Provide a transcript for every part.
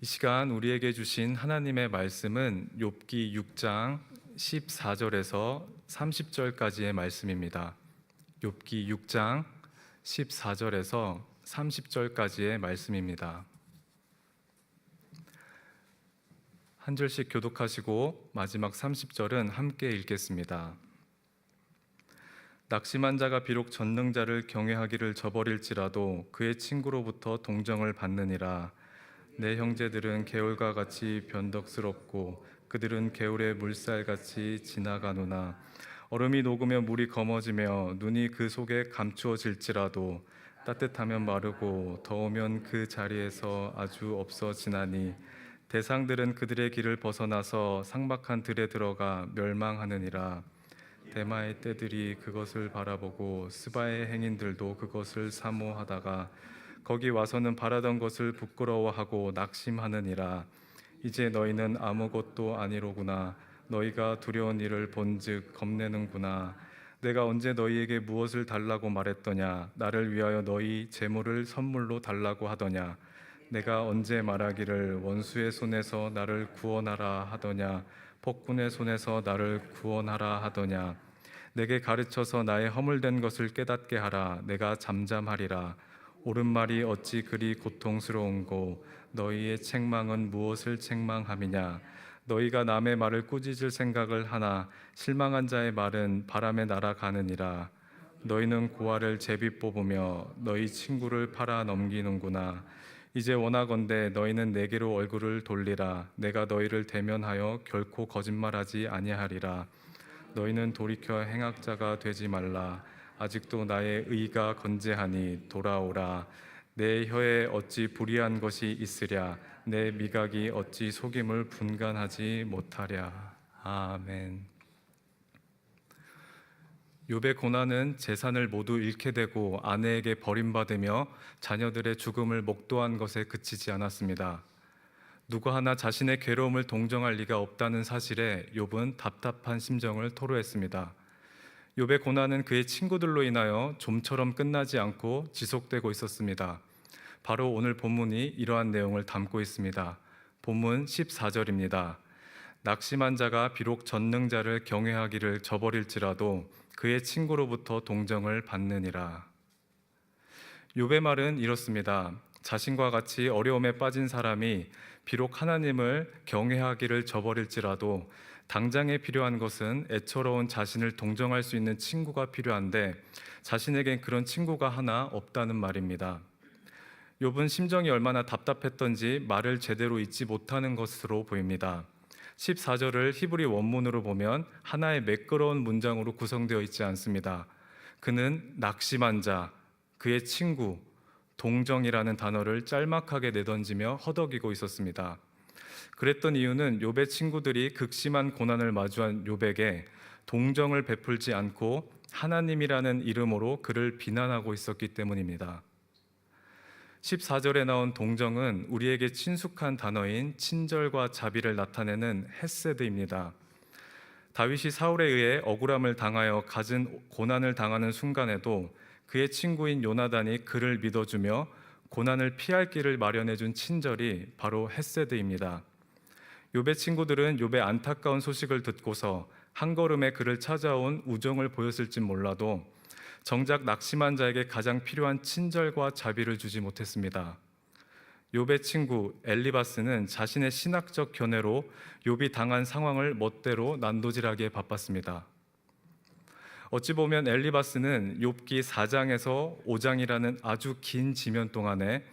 이 시간 우리에게 주신 하나님의 말씀은 욥기 6장 14절에서 30절까지의 말씀입니다. 욥기 6장 14절에서 30절까지의 말씀입니다. 한 절씩 교독하시고 마지막 30절은 함께 읽겠습니다. 낙심한 자가 비록 전능자를 경외하기를 저버릴지라도 그의 친구로부터 동정을 받느니라. 내 형제들은 개울과 같이 변덕스럽고 그들은 개울의 물살같이 지나가노나 얼음이 녹으며 물이 검어지며 눈이 그 속에 감추어질지라도 따뜻하면 마르고 더우면 그 자리에서 아주 없어지나니 대상들은 그들의 길을 벗어나서 삭막한 들에 들어가 멸망하느니라. 대마의 떼들이 그것을 바라보고 스바의 행인들도 그것을 사모하다가 거기 와서는 바라던 것을 부끄러워하고 낙심하느니라. 이제 너희는 아무것도 아니로구나. 너희가 두려운 일을 본즉 겁내는구나. 내가 언제 너희에게 무엇을 달라고 말했더냐. 나를 위하여 너희 재물을 선물로 달라고 하더냐. 내가 언제 말하기를 원수의 손에서 나를 구원하라 하더냐. 폭군의 손에서 나를 구원하라 하더냐. 내게 가르쳐서 나의 허물된 것을 깨닫게 하라. 내가 잠잠하리라. 옳은 말이 어찌 그리 고통스러운고 너희의 책망은 무엇을 책망함이냐. 너희가 남의 말을 꾸짖을 생각을 하나 실망한 자의 말은 바람에 날아가느니라. 너희는 고아를 제비 뽑으며 너희 친구를 팔아 넘기는구나. 이제 원하건대 너희는 내게로 얼굴을 돌리라. 내가 너희를 대면하여 결코 거짓말하지 아니하리라. 너희는 돌이켜 행악자가 되지 말라. 아직도 나의 의가 건재하니 돌아오라. 내 혀에 어찌 불의한 것이 있으랴. 내 미각이 어찌 속임을 분간하지 못하랴. 아멘. 욥의 고난은 재산을 모두 잃게 되고 아내에게 버림받으며 자녀들의 죽음을 목도한 것에 그치지 않았습니다. 누구 하나 자신의 괴로움을 동정할 리가 없다는 사실에 욥은 답답한 심정을 토로했습니다. 욥의 고난은 그의 친구들로 인하여 좀처럼 끝나지 않고 지속되고 있었습니다. 바로 오늘 본문이 이러한 내용을 담고 있습니다. 본문 14절입니다. 낙심한 자가 비록 전능자를 경외하기를 저버릴지라도 그의 친구로부터 동정을 받느니라. 욥의 말은 이렇습니다. 자신과 같이 어려움에 빠진 사람이 비록 하나님을 경외하기를 저버릴지라도 당장에 필요한 것은 애처로운 자신을 동정할 수 있는 친구가 필요한데 자신에겐 그런 친구가 하나 없다는 말입니다. 욥은 심정이 얼마나 답답했던지 말을 제대로 잇지 못하는 것으로 보입니다. 14절을 히브리 원문으로 보면 하나의 매끄러운 문장으로 구성되어 있지 않습니다. 그는 낙심한 자, 그의 친구, 동정이라는 단어를 짤막하게 내던지며 허덕이고 있었습니다. 그랬던 이유는 욥의 친구들이 극심한 고난을 마주한 욥에게 동정을 베풀지 않고 하나님이라는 이름으로 그를 비난하고 있었기 때문입니다. 14절에 나온 동정은 우리에게 친숙한 단어인 친절과 자비를 나타내는 헤세드입니다. 다윗이 사울에 의해 억울함을 당하여 갖은 고난을 당하는 순간에도 그의 친구인 요나단이 그를 믿어주며 고난을 피할 길을 마련해준 친절이 바로 헤세드입니다. 욥의 친구들은 욥의 안타까운 소식을 듣고서 한 걸음에 그를 찾아온 우정을 보였을지 몰라도 정작 낙심한 자에게 가장 필요한 친절과 자비를 주지 못했습니다. 욥의 친구 엘리바스는 자신의 신학적 견해로 욥이 당한 상황을 멋대로 난도질하기에 바빴습니다. 어찌 보면 엘리바스는 욥기 4장에서 5장이라는 아주 긴 지면 동안에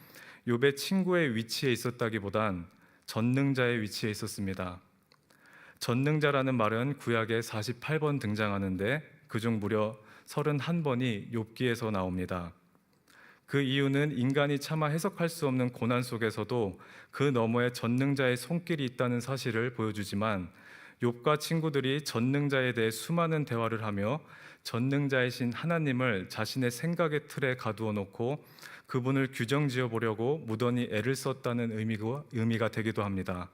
욥의 친구의 위치에 있었다기보단 전능자의 위치에 있었습니다. 전능자라는 말은 구약에 48번 등장하는데 그중 무려 31번이 욥기에서 나옵니다. 그 이유는 인간이 차마 해석할 수 없는 고난 속에서도 그 너머에 전능자의 손길이 있다는 사실을 보여주지만 욥과 친구들이 전능자에 대해 수많은 대화를 하며 전능자이신 하나님을 자신의 생각의 틀에 가두어 놓고 그분을 규정지어 보려고 무던히 애를 썼다는 의미가 되기도 합니다.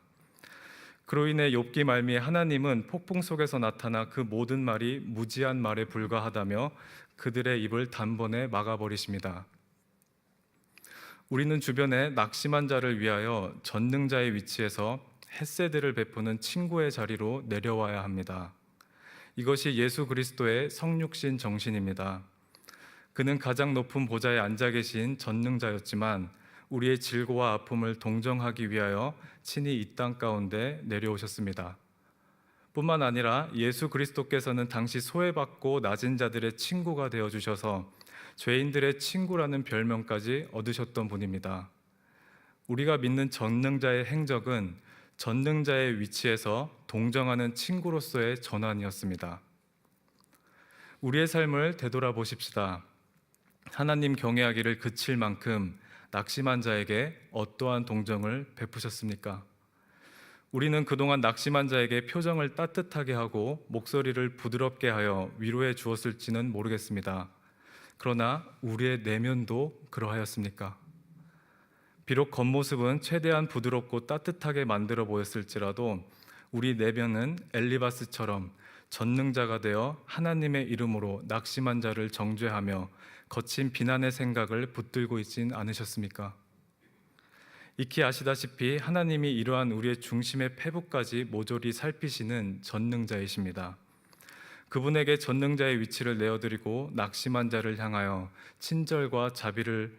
그로 인해 욥기 말미에 하나님은 폭풍 속에서 나타나 그 모든 말이 무지한 말에 불과하다며 그들의 입을 단번에 막아버리십니다. 우리는 주변에 낙심한 자를 위하여 전능자의 위치에서 햇새들을 베푸는 친구의 자리로 내려와야 합니다. 이것이 예수 그리스도의 성육신 정신입니다. 그는 가장 높은 보좌에 앉아 계신 전능자였지만 우리의 질고와 아픔을 동정하기 위하여 친히 이 땅 가운데 내려오셨습니다. 뿐만 아니라 예수 그리스도께서는 당시 소외받고 낮은 자들의 친구가 되어 주셔서 죄인들의 친구라는 별명까지 얻으셨던 분입니다. 우리가 믿는 전능자의 행적은 전능자의 위치에서 동정하는 친구로서의 전환이었습니다. 우리의 삶을 되돌아보십시다. 하나님 경외하기를 그칠 만큼 낙심한 자에게 어떠한 동정을 베푸셨습니까? 우리는 그동안 낙심한 자에게 표정을 따뜻하게 하고 목소리를 부드럽게 하여 위로해 주었을지는 모르겠습니다. 그러나 우리의 내면도 그러하였습니까? 비록 겉모습은 최대한 부드럽고 따뜻하게 만들어 보였을지라도 우리 내면은 엘리바스처럼 전능자가 되어 하나님의 이름으로 낙심한 자를 정죄하며 거친 비난의 생각을 붙들고 있진 않으셨습니까? 익히 아시다시피 하나님이 이러한 우리의 중심의 패부까지 모조리 살피시는 전능자이십니다. 그분에게 전능자의 위치를 내어드리고 낙심한 자를 향하여 친절과 자비를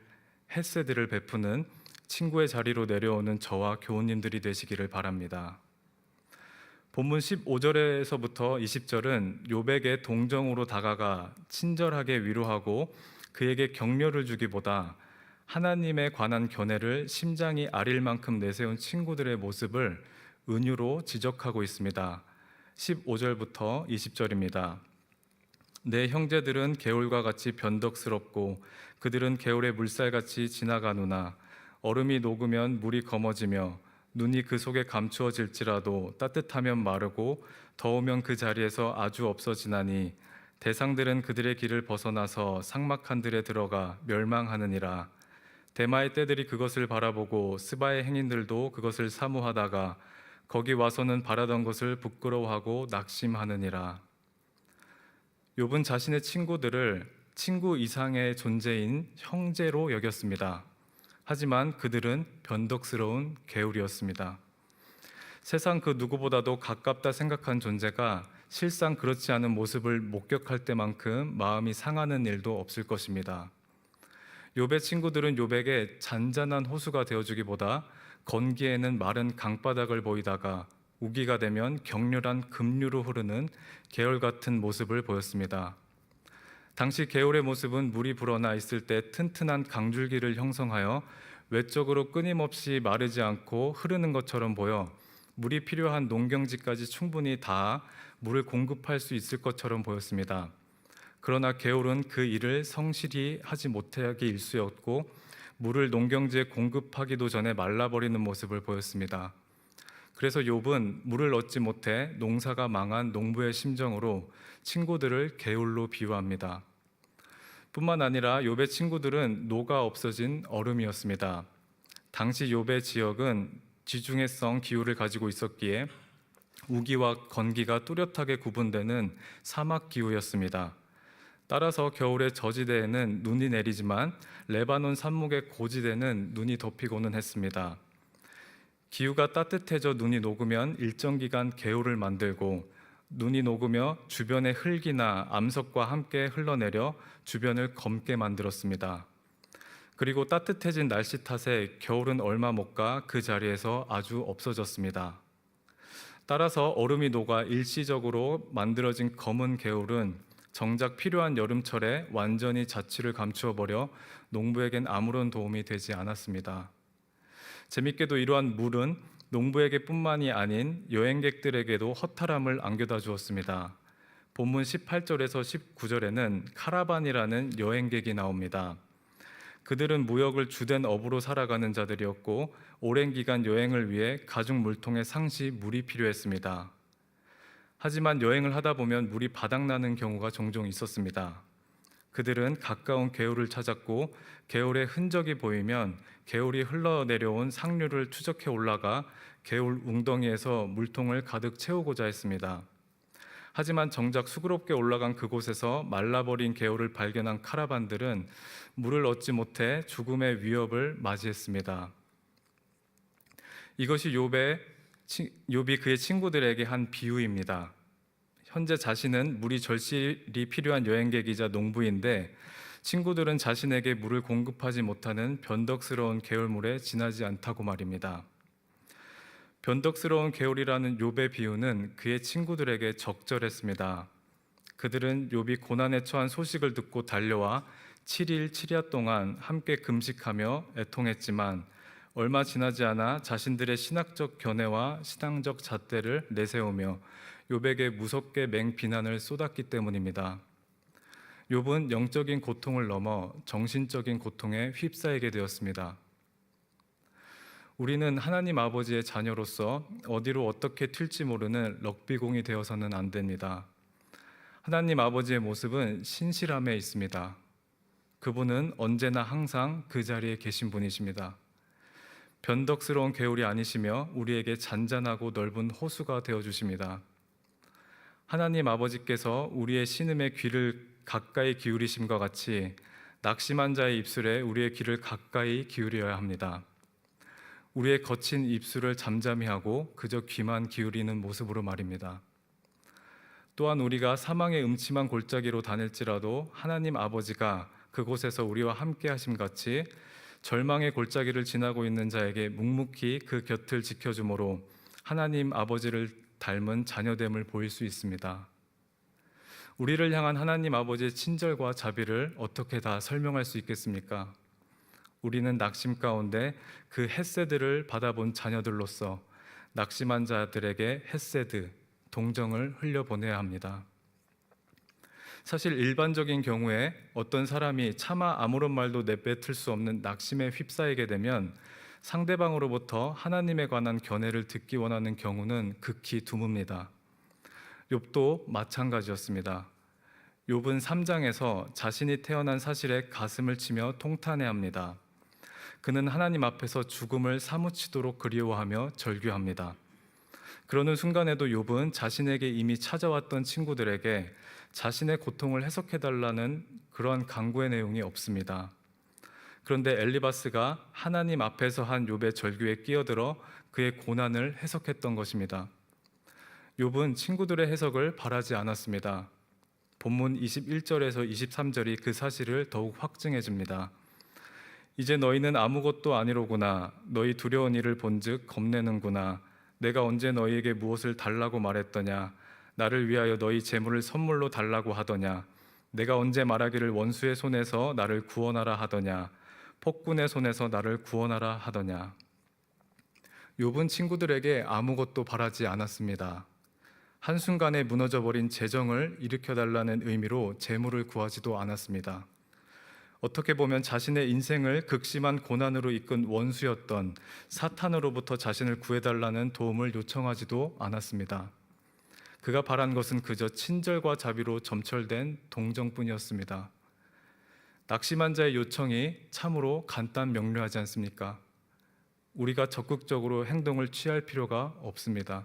햇새들을 베푸는 친구의 자리로 내려오는 저와 교우님들이 되시기를 바랍니다. 본문 15절에서부터 20절은 욥에게 동정으로 다가가 친절하게 위로하고 그에게 격려를 주기보다 하나님에 관한 견해를 심장이 아릴 만큼 내세운 친구들의 모습을 은유로 지적하고 있습니다. 15절부터 20절입니다. 내 형제들은 개울과 같이 변덕스럽고 그들은 개울의 물살같이 지나가누나 얼음이 녹으면 물이 검어지며 눈이 그 속에 감추어질지라도 따뜻하면 마르고 더우면 그 자리에서 아주 없어지나니 대상들은 그들의 길을 벗어나서 삭막한 들에 들어가 멸망하느니라. 대마의 떼들이 그것을 바라보고 스바의 행인들도 그것을 사모하다가 거기 와서는 바라던 것을 부끄러워하고 낙심하느니라. 욥은 자신의 친구들을 친구 이상의 존재인 형제로 여겼습니다. 하지만 그들은 변덕스러운 개울이었습니다. 세상 그 누구보다도 가깝다 생각한 존재가 실상 그렇지 않은 모습을 목격할 때만큼 마음이 상하는 일도 없을 것입니다. 욥의 친구들은 욥에게 잔잔한 호수가 되어주기보다 건기에는 마른 강바닥을 보이다가 우기가 되면 격렬한 급류로 흐르는 개울 같은 모습을 보였습니다. 당시 개울의 모습은 물이 불어나 있을 때 튼튼한 강줄기를 형성하여 외적으로 끊임없이 마르지 않고 흐르는 것처럼 보여 물이 필요한 농경지까지 충분히 닿아 물을 공급할 수 있을 것처럼 보였습니다. 그러나 개울은 그 일을 성실히 하지 못하게 일쑤였고 물을 농경지에 공급하기도 전에 말라버리는 모습을 보였습니다. 그래서 욥은 물을 얻지 못해 농사가 망한 농부의 심정으로 친구들을 개울로 비유합니다. 뿐만 아니라 욥의 친구들은 녹아 없어진 얼음이었습니다. 당시 욥의 지역은 지중해성 기후를 가지고 있었기에 우기와 건기가 뚜렷하게 구분되는 사막 기후였습니다. 따라서 겨울의 저지대에는 눈이 내리지만 레바논 산목의 고지대는 눈이 덮이고는 했습니다. 기후가 따뜻해져 눈이 녹으면 일정 기간 개울을 만들고 눈이 녹으며 주변의 흙이나 암석과 함께 흘러내려 주변을 검게 만들었습니다. 그리고 따뜻해진 날씨 탓에 겨울은 얼마 못 가 그 자리에서 아주 없어졌습니다. 따라서 얼음이 녹아 일시적으로 만들어진 검은 개울은 정작 필요한 여름철에 완전히 자취를 감추어 버려 농부에겐 아무런 도움이 되지 않았습니다. 재밌게도 이러한 물은 농부에게 뿐만이 아닌 여행객들에게도 허탈함을 안겨다 주었습니다. 본문 18절에서 19절에는 카라반이라는 여행객이 나옵니다. 그들은 무역을 주된 업으로 살아가는 자들이었고 오랜 기간 여행을 위해 가죽 물통에 상시 물이 필요했습니다. 하지만 여행을 하다 보면 물이 바닥나는 경우가 종종 있었습니다. 그들은 가까운 개울을 찾았고 개울에 흔적이 보이면 개울이 흘러내려온 상류를 추적해 올라가 개울 웅덩이에서 물통을 가득 채우고자 했습니다. 하지만 정작 수그럽게 올라간 그곳에서 말라버린 개울을 발견한 카라반들은 물을 얻지 못해 죽음의 위협을 맞이했습니다. 이것이 욥이 그의 친구들에게 한 비유입니다. 현재 자신은 물이 절실히 필요한 여행객이자 농부인데 친구들은 자신에게 물을 공급하지 못하는 변덕스러운 개울물에 지나지 않다고 말입니다. 변덕스러운 개울이라는 욥의 비유는 그의 친구들에게 적절했습니다. 그들은 욥이 고난에 처한 소식을 듣고 달려와 7일 7야 동안 함께 금식하며 애통했지만 얼마 지나지 않아 자신들의 신학적 견해와 신앙적 잣대를 내세우며 욥에게 무섭게 맹비난을 쏟았기 때문입니다. 욥은 영적인 고통을 넘어 정신적인 고통에 휩싸이게 되었습니다. 우리는 하나님 아버지의 자녀로서 어디로 어떻게 튈지 모르는 럭비공이 되어서는 안 됩니다. 하나님 아버지의 모습은 신실함에 있습니다. 그분은 언제나 항상 그 자리에 계신 분이십니다. 변덕스러운 개울이 아니시며 우리에게 잔잔하고 넓은 호수가 되어주십니다. 하나님 아버지께서 우리의 신음에 귀를 가까이 기울이심과 같이 낙심한 자의 입술에 우리의 귀를 가까이 기울여야 합니다. 우리의 거친 입술을 잠잠히 하고 그저 귀만 기울이는 모습으로 말입니다. 또한 우리가 사망의 음침한 골짜기로 다닐지라도 하나님 아버지가 그곳에서 우리와 함께 하심 같이 절망의 골짜기를 지나고 있는 자에게 묵묵히 그 곁을 지켜주므로 하나님 아버지를 닮은 자녀됨을 보일 수 있습니다. 우리를 향한 하나님 아버지의 친절과 자비를 어떻게 다 설명할 수 있겠습니까? 우리는 낙심 가운데 그 헤세드를 받아본 자녀들로서 낙심한 자들에게 헤세드, 동정을 흘려보내야 합니다. 사실 일반적인 경우에 어떤 사람이 차마 아무런 말도 내뱉을 수 없는 낙심에 휩싸이게 되면 상대방으로부터 하나님에 관한 견해를 듣기 원하는 경우는 극히 드뭅니다. 욥도 마찬가지였습니다. 욥은 3장에서 자신이 태어난 사실에 가슴을 치며 통탄해합니다. 그는 하나님 앞에서 죽음을 사무치도록 그리워하며 절규합니다. 그러는 순간에도 욥은 자신에게 이미 찾아왔던 친구들에게 자신의 고통을 해석해달라는 그러한 간구의 내용이 없습니다. 그런데 엘리바스가 하나님 앞에서 한 욥의 절규에 끼어들어 그의 고난을 해석했던 것입니다. 욥은 친구들의 해석을 바라지 않았습니다. 본문 21절에서 23절이 그 사실을 더욱 확증해 줍니다. 이제 너희는 아무것도 아니로구나. 너희 두려운 일을 본즉 겁내는구나. 내가 언제 너희에게 무엇을 달라고 말했더냐. 나를 위하여 너희 재물을 선물로 달라고 하더냐. 내가 언제 말하기를 원수의 손에서 나를 구원하라 하더냐. 폭군의 손에서 나를 구원하라 하더냐. 욥은 친구들에게 아무것도 바라지 않았습니다. 한순간에 무너져버린 재정을 일으켜달라는 의미로 재물을 구하지도 않았습니다. 어떻게 보면 자신의 인생을 극심한 고난으로 이끈 원수였던 사탄으로부터 자신을 구해달라는 도움을 요청하지도 않았습니다. 그가 바란 것은 그저 친절과 자비로 점철된 동정뿐이었습니다. 낙심한 자의 요청이 참으로 간단 명료하지 않습니까? 우리가 적극적으로 행동을 취할 필요가 없습니다.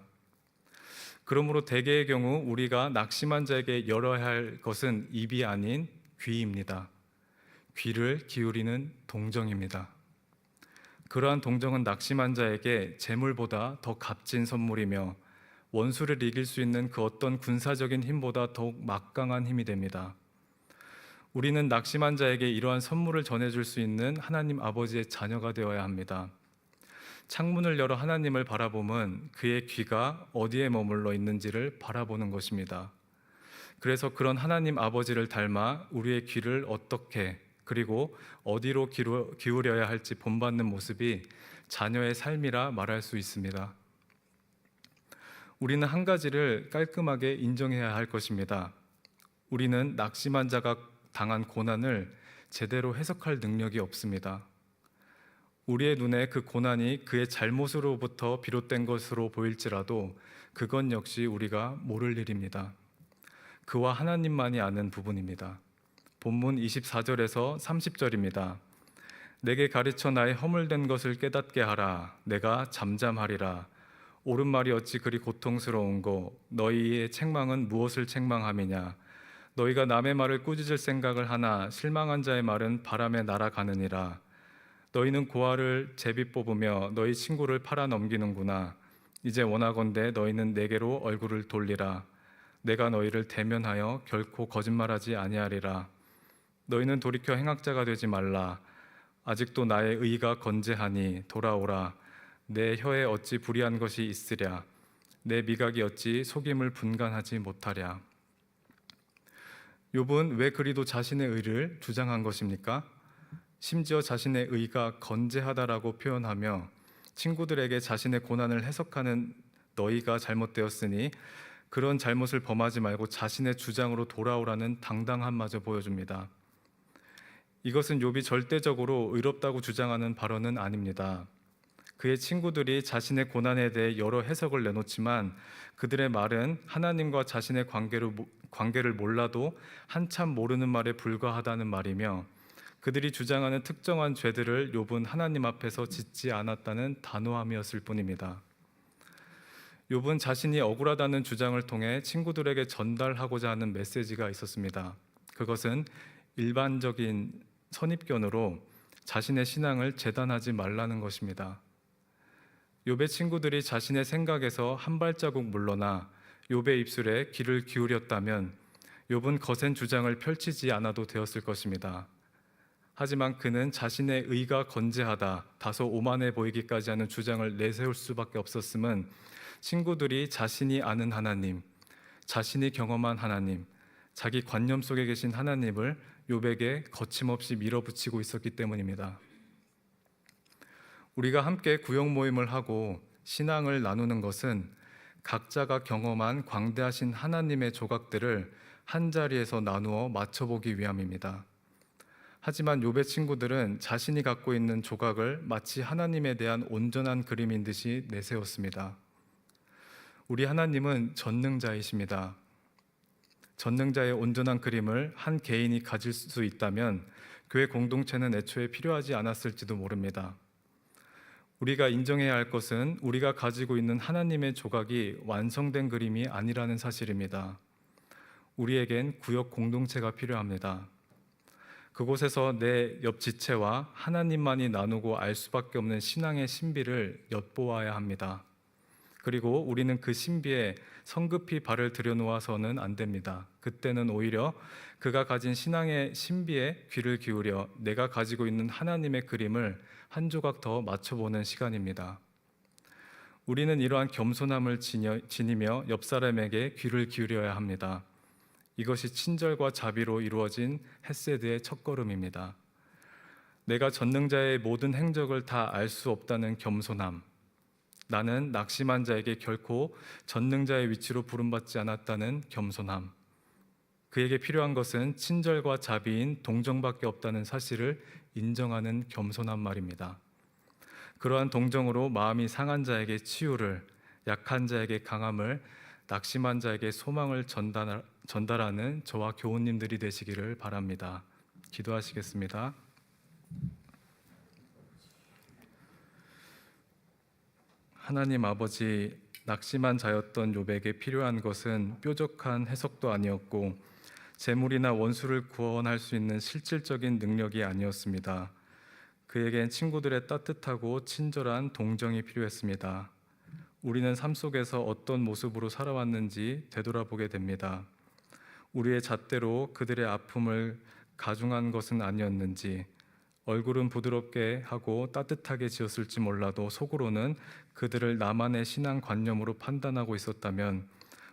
그러므로 대개의 경우 우리가 낙심한 자에게 열어야 할 것은 입이 아닌 귀입니다. 귀를 기울이는 동정입니다. 그러한 동정은 낙심한 자에게 재물보다 더 값진 선물이며 원수를 이길 수 있는 그 어떤 군사적인 힘보다 더욱 막강한 힘이 됩니다. 우리는 낙심한 자에게 이러한 선물을 전해줄 수 있는 하나님 아버지의 자녀가 되어야 합니다. 창문을 열어 하나님을 바라보면 그의 귀가 어디에 머물러 있는지를 바라보는 것입니다. 그래서 그런 하나님 아버지를 닮아 우리의 귀를 어떻게 그리고 어디로 기울여야 할지 본받는 모습이 자녀의 삶이라 말할 수 있습니다. 우리는 한 가지를 깔끔하게 인정해야 할 것입니다. 우리는 낙심한 자가 당한 고난을 제대로 해석할 능력이 없습니다. 우리의 눈에 그 고난이 그의 잘못으로부터 비롯된 것으로 보일지라도 그건 역시 우리가 모를 일입니다. 그와 하나님만이 아는 부분입니다. 본문 24절에서 30절입니다. 내게 가르쳐 나의 허물된 것을 깨닫게 하라. 내가 잠잠하리라. 옳은 말이 어찌 그리 고통스러운고 너희의 책망은 무엇을 책망함이냐 너희가 남의 말을 꾸짖을 생각을 하나 실망한 자의 말은 바람에 날아가느니라 너희는 고아를 제비 뽑으며 너희 친구를 팔아 넘기는구나 이제 원하건대 너희는 내게로 얼굴을 돌리라 내가 너희를 대면하여 결코 거짓말하지 아니하리라 너희는 돌이켜 행악자가 되지 말라 아직도 나의 의가 건재하니 돌아오라 내 혀에 어찌 불의한 것이 있으랴 내 미각이 어찌 속임을 분간하지 못하랴 욥은 왜 그리도 자신의 의를 주장한 것입니까? 심지어 자신의 의가 건재하다라고 표현하며 친구들에게 자신의 고난을 해석하는 너희가 잘못되었으니 그런 잘못을 범하지 말고 자신의 주장으로 돌아오라는 당당함마저 보여줍니다. 이것은 욥이 절대적으로 의롭다고 주장하는 발언은 아닙니다. 그의 친구들이 자신의 고난에 대해 여러 해석을 내놓지만 그들의 말은 하나님과 자신의 관계를 몰라도 한참 모르는 말에 불과하다는 말이며 그들이 주장하는 특정한 죄들을 욥은 하나님 앞에서 짓지 않았다는 단호함이었을 뿐입니다. 욥은 자신이 억울하다는 주장을 통해 친구들에게 전달하고자 하는 메시지가 있었습니다. 그것은 일반적인 선입견으로 자신의 신앙을 재단하지 말라는 것입니다. 욥의 친구들이 자신의 생각에서 한 발자국 물러나 욥의 입술에 귀를 기울였다면 욥은 거센 주장을 펼치지 않아도 되었을 것입니다. 하지만 그는 자신의 의가 건재하다, 다소 오만해 보이기까지 하는 주장을 내세울 수밖에 없었음은 친구들이 자신이 아는 하나님, 자신이 경험한 하나님, 자기 관념 속에 계신 하나님을 욥에게 거침없이 밀어붙이고 있었기 때문입니다. 우리가 함께 구역 모임을 하고 신앙을 나누는 것은 각자가 경험한 광대하신 하나님의 조각들을 한자리에서 나누어 맞춰보기 위함입니다. 하지만 욥의 친구들은 자신이 갖고 있는 조각을 마치 하나님에 대한 온전한 그림인 듯이 내세웠습니다. 우리 하나님은 전능자이십니다. 전능자의 온전한 그림을 한 개인이 가질 수 있다면 교회 공동체는 애초에 필요하지 않았을지도 모릅니다. 우리가 인정해야 할 것은 우리가 가지고 있는 하나님의 조각이 완성된 그림이 아니라는 사실입니다. 우리에겐 구역 공동체가 필요합니다. 그곳에서 내 옆 지체와 하나님만이 나누고 알 수밖에 없는 신앙의 신비를 엿보아야 합니다. 그리고 우리는 그 신비에 성급히 발을 들여놓아서는 안 됩니다. 그때는 오히려 그가 가진 신앙의 신비에 귀를 기울여 내가 가지고 있는 하나님의 그림을 한 조각 더 맞춰보는 시간입니다. 우리는 이러한 겸손함을 지니며 옆 사람에게 귀를 기울여야 합니다. 이것이 친절과 자비로 이루어진 헤세드의 첫걸음입니다. 내가 전능자의 모든 행적을 다 알 수 없다는 겸손함, 나는 낙심한 자에게 결코 전능자의 위치로 부름받지 않았다는 겸손함, 그에게 필요한 것은 친절과 자비인 동정밖에 없다는 사실을 인정하는 겸손한 말입니다. 그러한 동정으로 마음이 상한 자에게 치유를, 약한 자에게 강함을, 낙심한 자에게 소망을 전달하는 저와 교우님들이 되시기를 바랍니다. 기도하시겠습니다. 하나님 아버지, 낙심한 자였던 욥에게 필요한 것은 뾰족한 해석도 아니었고 재물이나 원수를 구원할 수 있는 실질적인 능력이 아니었습니다. 그에겐 친구들의 따뜻하고 친절한 동정이 필요했습니다. 우리는 삶 속에서 어떤 모습으로 살아왔는지 되돌아보게 됩니다. 우리의 잣대로 그들의 아픔을 가중한 것은 아니었는지, 얼굴은 부드럽게 하고 따뜻하게 지었을지 몰라도 속으로는 그들을 나만의 신앙관념으로 판단하고 있었다면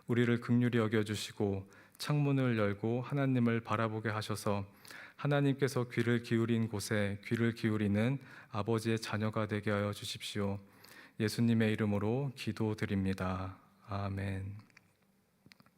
우리를 긍휼히 여겨주시고 창문을 열고 하나님을 바라보게 하셔서 하나님께서 귀를 기울인 곳에 귀를 기울이는 아버지의 자녀가 되게 하여 주십시오. 예수님의 이름으로 기도드립니다. 아멘.